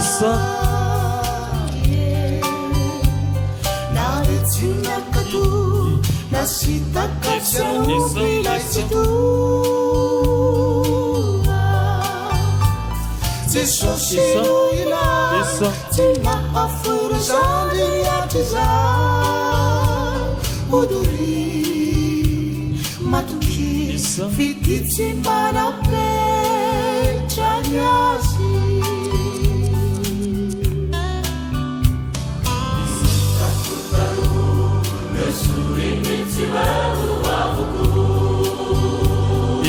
Isa Naretsunakatu Nasitakatsanubilasitu Jesús ila Tima afuruzandi atiza Uduri Matuki Fikiti manape Chanyasi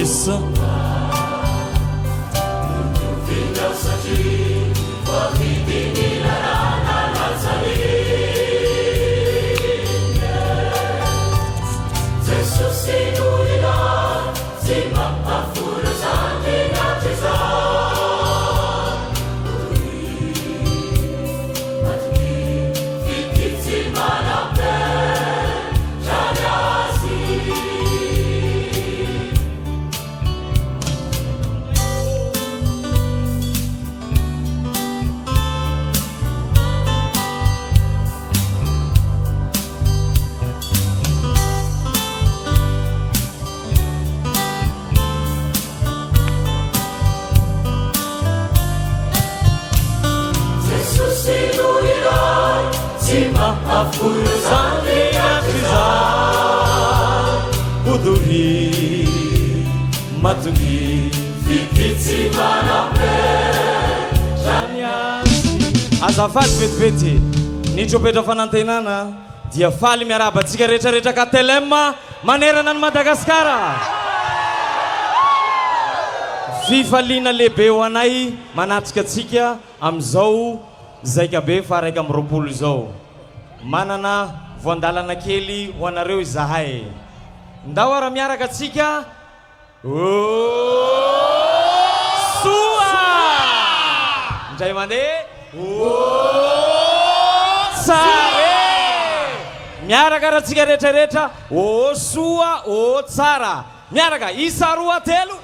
Isa afuruzandi atiza Uduri Matuki Fikiti manape Chanyasi Azafady vetivety nitropetra fanantenana dia faly miaraba atsika rehetrarehetra ka telema manerana ny Madagasikara fifaliana lehibe ho anay manatrika atsika amizao zaika be fa raika amby roapolo zao manana voandalana kely ho anareo izahay ndao ara miaraka atsika soa ndray mandeha tsara miaraka raha atsika rehetrarehetra soa tsara miaraka isa roa telo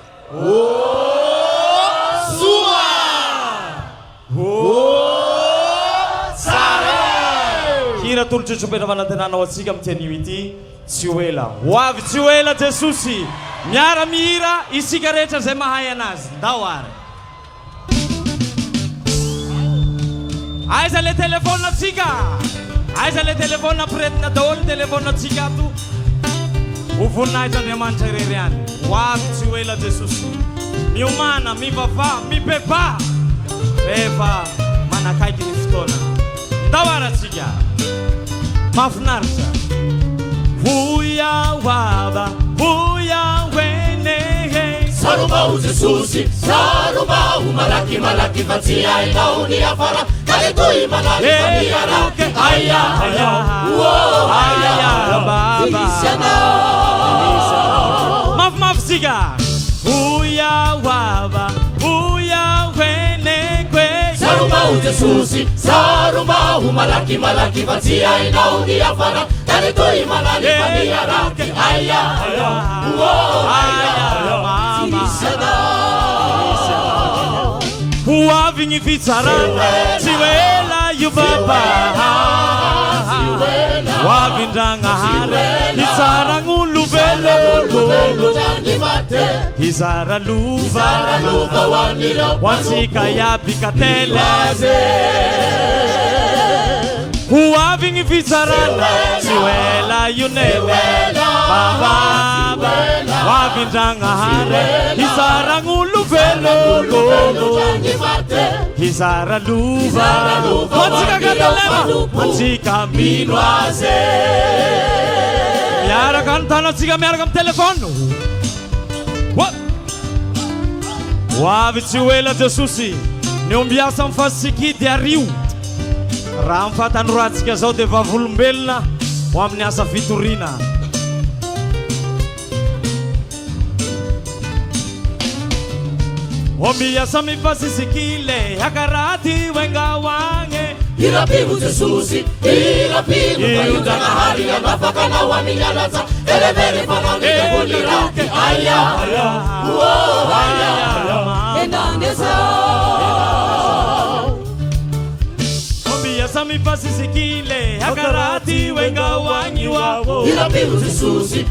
soa hira tolo-tsotropetra fanantenanao atsika amitianio ity tsy ho ela ho avy tsy ho ela Jesosy miara mihira isika rehetra zay mahay anazy ndao ary aiza le telefôna atsika aiza le telefôna ampiretina daholo telefôna atsika ato ho voninahitra Andriamanitra irery any ho avy tsy ho ela Jesosy miomana mivava mibeba rehefa manakaiky ny fotoana ndao ary atsika mafinaritra vuya waba vuya wene sarubau Jesusi sarubau malaki malaki fatia inauni afara kale tui malaki famiara aya baba maf siga vuya waba vuya wene kwe sarubau Jesusi sarubau malaki malaki fatia inauni afara kale tui malaki famiara aya Huavi ni vitsarana siwela yubaba Huavi ndanga hare Hizara ngulubele Hizara luva Wansika ya bikatele Huavi ni vitsarana siwela yunele Baba Wavindanga hare Hizara nguluvelo Hizara luva Mansika katalema Mansika minwaze Miara kantana tsika miara kam telefono Wavy tsy ho ela Jesosy niombiasa mifasikidy ario raha mifatanoratsika zao de vavolombelona ho amin'ny asa fitorina Ombiasa mifasisikile hakarati wenga wange Irapivu Jesusi irapivu Kayutana hari ya mafakana wa minyalaza Elevere fanani kebulira Aya Aya Enandesa mipasisikile hakarati wenga wanyi wavo irapiu zisusi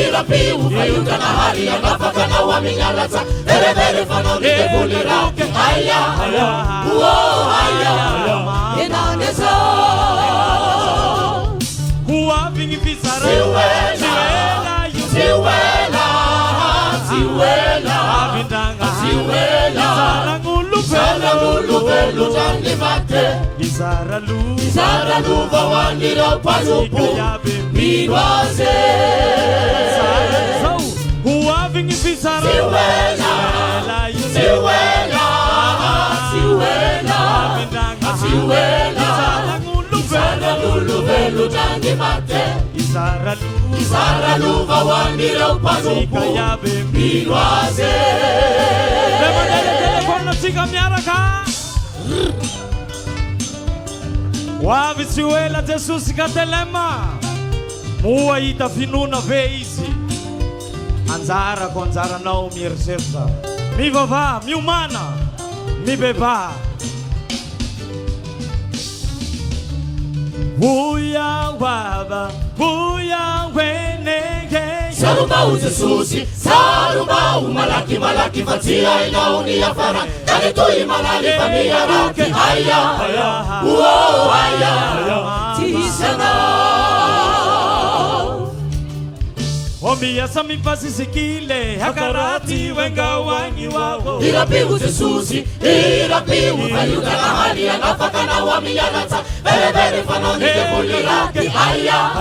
irapiu fayutana hari anafakana waminyalaza erebere fanonike kulirake aya aya inanesa huwavingi visara siwela avindanga siwela ngulupelu tangimate Isara luva wandira palupu midwaze huwavingi visara avindanga ngulupelu tangimate Isara luva wandira palupu midwaze Telefono tika miaraka Wavisiwela Jesus katelema Mua ita finuna veisi Anzara konzara nao mieriserta Mi vava, mi umana, mi beba Buya wava, buya wenege Sarubau Jesusi, sarubau malaki fatia inauni ya fara Kanitui malali famia rake aya Tisana Omia sami pasisikile hakarati wenga wanyi wavo Irapiu Jesusi, irapiu fayuta na hali ya nafaka na wamiyalata Bere fanonike kulirake aya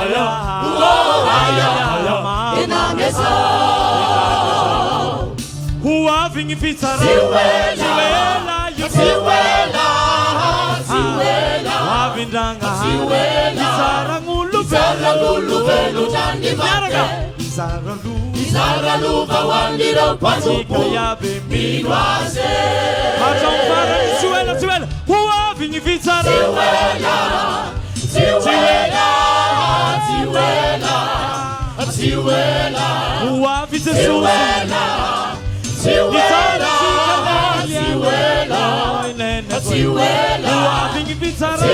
inangesa huwavingi visara avindanga Isara ngulupelu tangimate Isara luva wandira palupu midwaze Siwela huwavingi visara siwela huwavise huwavingi visara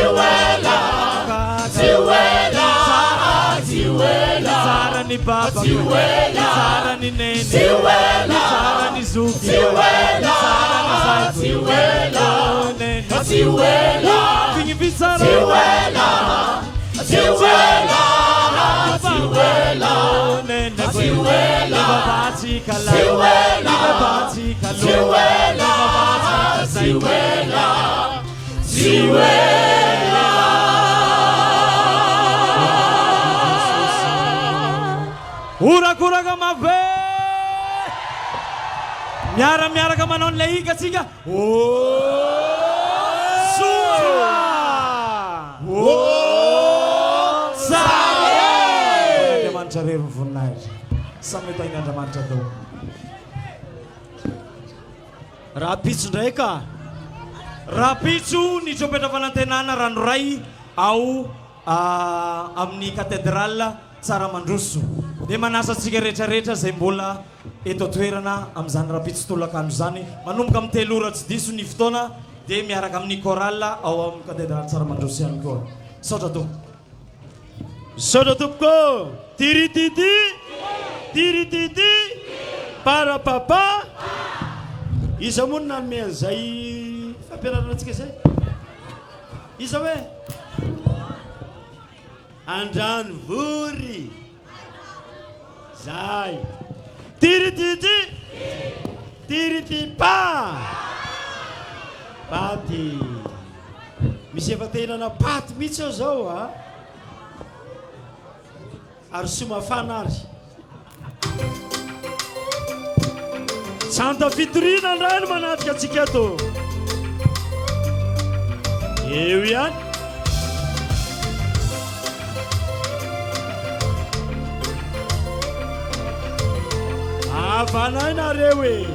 Isara ni baba Isara ni nene Isara ni zuki Isara ni zaibu huwavingi visara Ura kama ve Miara kama non lehiga siga Sare Deman cari rufunai Sampai tanya deman jatuh Rapicu ndeka Rapicu ni chopeta vanantenana ranoray au amin'ny katedral tsara mandroso de manasa tsika rehetrarehetra zay mbola eto toerana am'izany Rapicu tolakandro zany manomboka amin'ny telo ora tsy diso ny fotoana de miaraka amin'ny choral ao amin'ny katedral tsara mandroso ihany koa saotra tompoko tirititi para papa iza moa nanome an'izay fampianarana antsika zay iza hoe andrano vory zay tiriti paty misy efa tenana paty mihitsy ao zao ary somafana ary Santa fitorina andrano manatrika atsika eto eo ihany avanay nareo e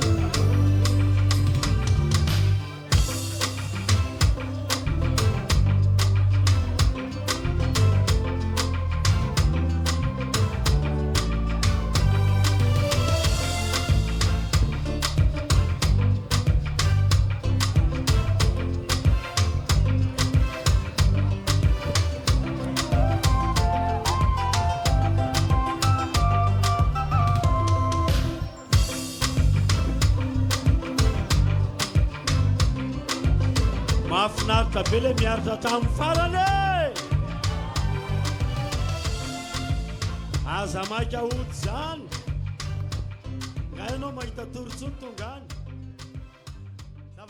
mahafinaritra be le miaritra hatramin'ny farany aza maika ody zany nga ianao mahita torontsony tongany